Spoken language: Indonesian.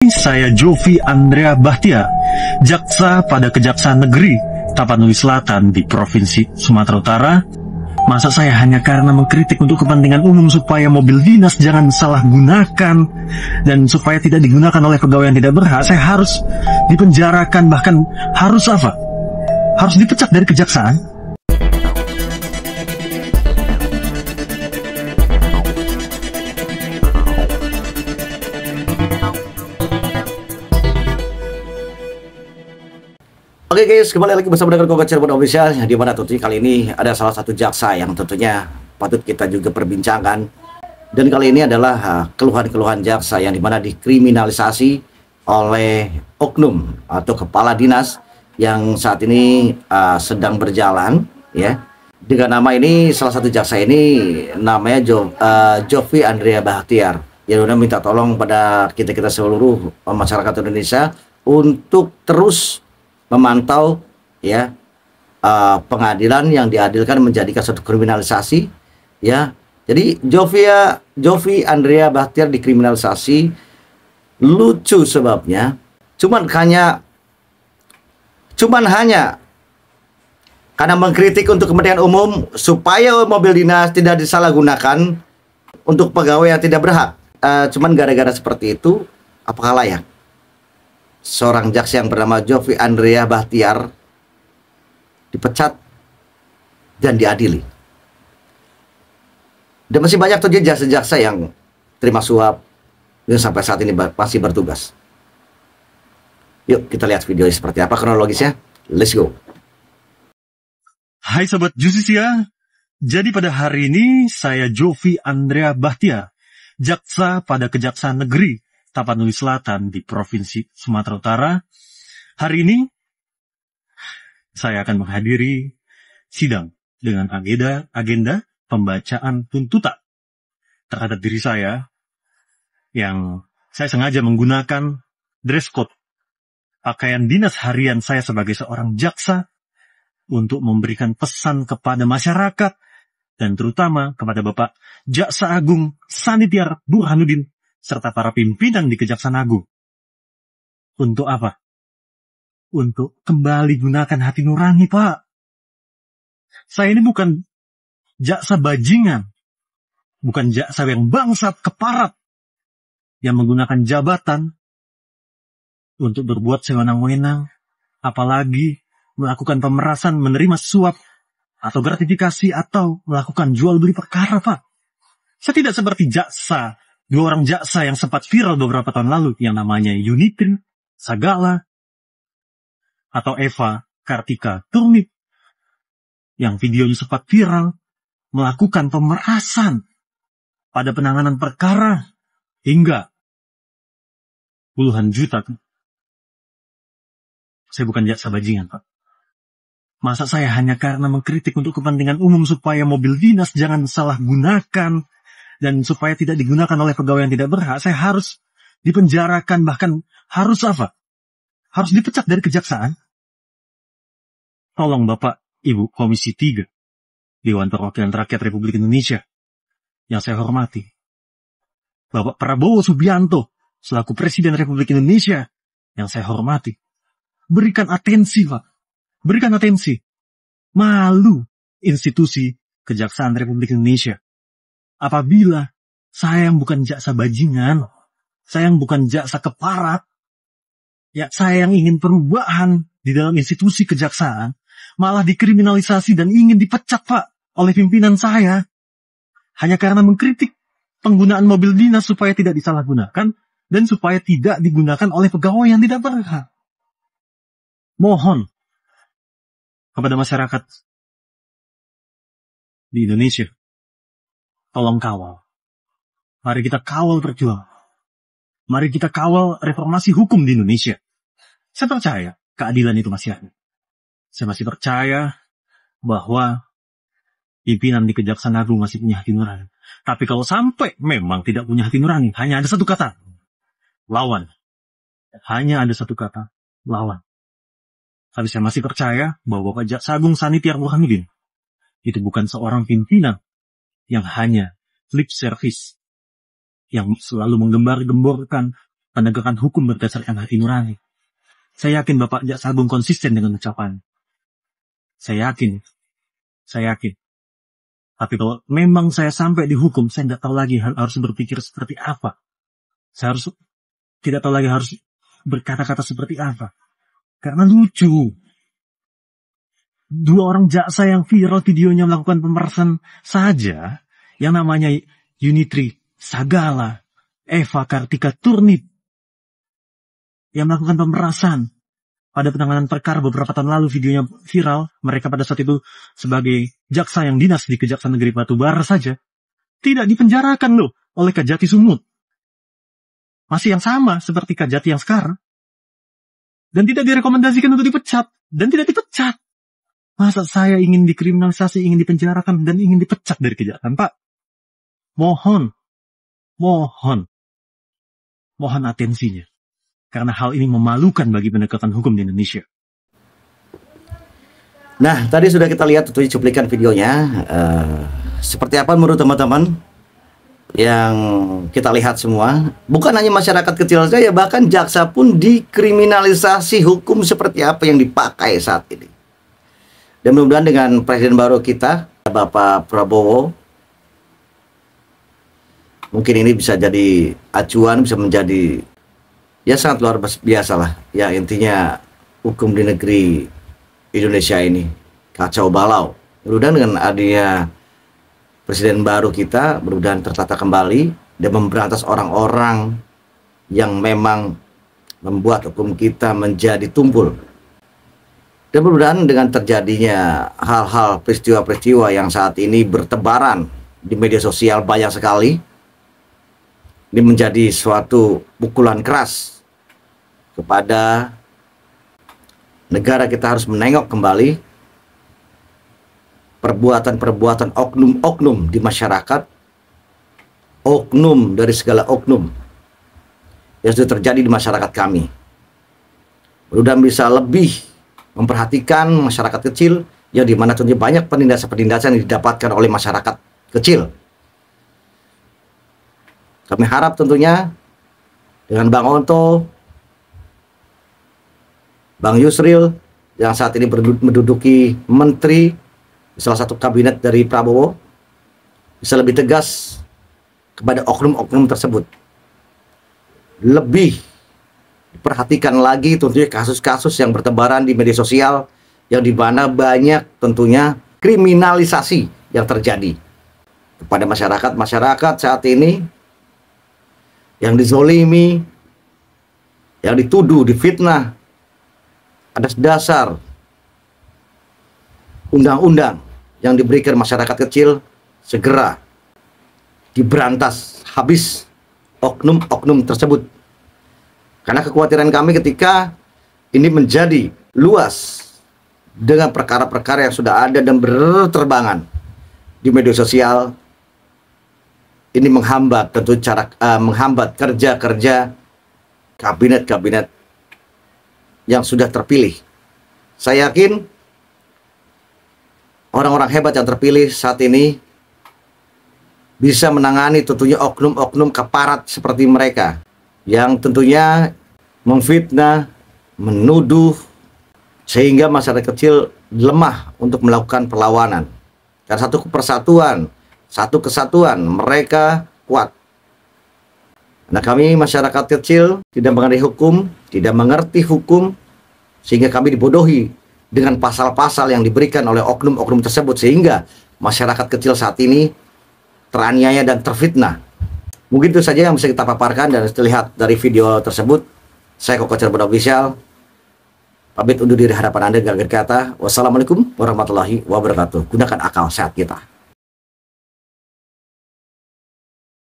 saya Jovi Andrea Bahtia, jaksa pada Kejaksaan Negeri Tapanuli Selatan di Provinsi Sumatera Utara. Masa saya hanya karena mengkritik untuk kepentingan umum supaya mobil dinas jangan salah gunakan dan supaya tidak digunakan oleh pegawai yang tidak berhak, saya harus dipenjarakan, bahkan harus apa? Harus dipecat dari kejaksaan? Oke guys, kembali lagi bersama dengan Koga Cirebon Official, di mana tentunya kali ini ada salah satu jaksa yang tentunya patut kita juga perbincangkan. Dan kali ini adalah keluhan-keluhan jaksa yang dimana dikriminalisasi oleh oknum atau kepala dinas yang saat ini sedang berjalan, ya. Dengan nama ini, salah satu jaksa ini namanya Jovi Andrea Bahtiar. Yang udah minta tolong pada kita seluruh masyarakat Indonesia untuk terus memantau, ya, pengadilan yang diadilkan menjadikan suatu kriminalisasi, ya. Jadi Jovi Andrea Bahtiar dikriminalisasi, lucu sebabnya cuman hanya karena mengkritik untuk kepentingan umum supaya mobil dinas tidak disalahgunakan untuk pegawai yang tidak berhak. Cuman gara-gara seperti itu, apakah layak seorang jaksa yang bernama Jovi Andrea Bahtiar dipecat dan diadili? Dan masih banyak tuh jaksa-jaksa yang terima suap yang sampai saat ini masih bertugas. Yuk kita lihat video seperti apa kronologisnya. Let's go. Hai Sobat Justisia, jadi pada hari ini saya Jovi Andrea Bahtia, jaksa pada Kejaksaan Negeri Tapanuli Selatan di Provinsi Sumatera Utara. Hari ini saya akan menghadiri sidang dengan agenda pembacaan tuntutan terhadap diri saya yang saya sengaja menggunakan dress code pakaian dinas harian saya sebagai seorang jaksa untuk memberikan pesan kepada masyarakat dan terutama kepada Bapak Jaksa Agung Sanitiar Burhanuddin serta para pimpinan di Kejaksaan Agung. Untuk apa? Untuk kembali gunakan hati nurani, Pak. Saya ini bukan jaksa bajingan, bukan jaksa yang bangsat keparat, yang menggunakan jabatan untuk berbuat sewenang-wenang, apalagi melakukan pemerasan, menerima suap, atau gratifikasi, atau melakukan jual beli perkara, Pak. Saya tidak seperti dua orang jaksa yang sempat viral beberapa tahun lalu yang namanya Yunitin Sagala atau Eva Kartika Turnip yang videonya sempat viral melakukan pemerasan pada penanganan perkara hingga puluhan juta. Saya bukan jaksa bajingan, Pak. Masa saya hanya karena mengkritik untuk kepentingan umum supaya mobil dinas jangan salah gunakan dan supaya tidak digunakan oleh pegawai yang tidak berhak, saya harus dipenjarakan, bahkan harus apa? Harus dipecat dari kejaksaan? Tolong Bapak, Ibu Komisi 3, Dewan Perwakilan Rakyat Republik Indonesia, yang saya hormati. Bapak Prabowo Subianto, selaku Presiden Republik Indonesia, yang saya hormati. Berikan atensi, Pak. Berikan atensi. Malu institusi Kejaksaan Republik Indonesia. Apabila saya yang bukan jaksa bajingan, saya yang bukan jaksa keparat, ya saya yang ingin perubahan di dalam institusi kejaksaan, malah dikriminalisasi dan ingin dipecat, Pak, oleh pimpinan saya. Hanya karena mengkritik penggunaan mobil dinas supaya tidak disalahgunakan dan supaya tidak digunakan oleh pegawai yang tidak berhak. Mohon kepada masyarakat di Indonesia, tolong kawal. Mari kita kawal perjuangan. Mari kita kawal reformasi hukum di Indonesia. Saya percaya keadilan itu masih ada. Saya masih percaya bahwa pimpinan di Kejaksaan Agung masih punya hati nurani. Tapi kalau sampai memang tidak punya hati nurani, hanya ada satu kata, lawan. Hanya ada satu kata, lawan. Tapi saya masih percaya bahwa Bapak Jaksa Agung Sanitiar Burhanuddin itu bukan seorang pimpinan yang hanya lip service, yang selalu menggembar-gemborkan penegakan hukum berdasarkan hati nurani. Saya yakin Bapak Jaksa Agung konsisten dengan ucapan. Saya yakin. Tapi kalau memang saya sampai dihukum, saya tidak tahu lagi harus berpikir seperti apa. Saya tidak tahu lagi harus berkata-kata seperti apa. Karena lucu. 2 orang jaksa yang viral videonya melakukan pemerasan saja, yang namanya Yunitri Sagala, Eva Kartika Turnip, yang melakukan pemerasan pada penanganan perkara beberapa tahun lalu, videonya viral. Mereka pada saat itu sebagai jaksa yang dinas di Kejaksaan Negeri Batubara saja tidak dipenjarakan loh oleh Kajati Sumut. Masih yang sama seperti Kajati yang sekarang. Dan tidak direkomendasikan untuk dipecat. Dan tidak dipecat. Masa saya ingin dikriminalisasi, ingin dipenjarakan, dan ingin dipecat dari kejaksaan, Pak? Mohon atensinya. Karena hal ini memalukan bagi penegakan hukum di Indonesia. Nah, tadi sudah kita lihat tentunya cuplikan videonya. Seperti apa menurut teman-teman yang kita lihat semua? Bukan hanya masyarakat kecil saja, bahkan jaksa pun dikriminalisasi. Hukum seperti apa yang dipakai saat ini? Dan mudah-mudahan dengan presiden baru kita, Bapak Prabowo, mungkin ini bisa jadi acuan, bisa menjadi ya sangat luar biasa lah. Ya intinya hukum di negeri Indonesia ini kacau balau. Mudah-mudahan dengan adanya presiden baru kita, mudah-mudahan tertata kembali dan memberantas orang-orang yang memang membuat hukum kita menjadi tumpul. Dan mudah-mudahan dengan terjadinya hal-hal peristiwa-peristiwa yang saat ini bertebaran di media sosial banyak sekali, ini menjadi suatu pukulan keras kepada negara. Kita harus menengok kembali perbuatan-perbuatan oknum-oknum di masyarakat, oknum dari segala oknum yang sudah terjadi di masyarakat kami. Mudah-mudahan bisa lebih memperhatikan masyarakat kecil, yang dimana tentunya banyak penindasan-penindasan yang didapatkan oleh masyarakat kecil. Kami harap tentunya dengan Bang Onto, Bang Yusril yang saat ini menduduki menteri di salah satu kabinet dari Prabowo, bisa lebih tegas kepada oknum-oknum tersebut. Lebih perhatikan lagi tentunya kasus-kasus yang bertebaran di media sosial, yang dimana banyak tentunya kriminalisasi yang terjadi kepada masyarakat saat ini, yang dizolimi, yang dituduh, difitnah atas dasar undang-undang yang diberikan masyarakat kecil, segera diberantas habis oknum-oknum tersebut. Karena kekhawatiran kami ketika ini menjadi luas dengan perkara-perkara yang sudah ada dan berterbangan di media sosial, ini menghambat tentu menghambat kerja-kerja kabinet-kabinet yang sudah terpilih. Saya yakin orang-orang hebat yang terpilih saat ini bisa menangani tentunya oknum-oknum keparat seperti mereka, yang tentunya memfitnah, menuduh, sehingga masyarakat kecil lemah untuk melakukan perlawanan. Karena satu persatuan, satu kesatuan, mereka kuat. Nah, kami masyarakat kecil tidak mengenai hukum, tidak mengerti hukum, sehingga kami dibodohi dengan pasal-pasal yang diberikan oleh oknum-oknum tersebut, sehingga masyarakat kecil saat ini teraniaya dan terfitnah. Mungkin itu saja yang bisa kita paparkan dan terlihat dari video tersebut. Saya Koko Cirebon Official, pamit undur diri hadapan Anda. Gagal kata. Wassalamualaikum warahmatullahi wabarakatuh. Gunakan akal sehat kita.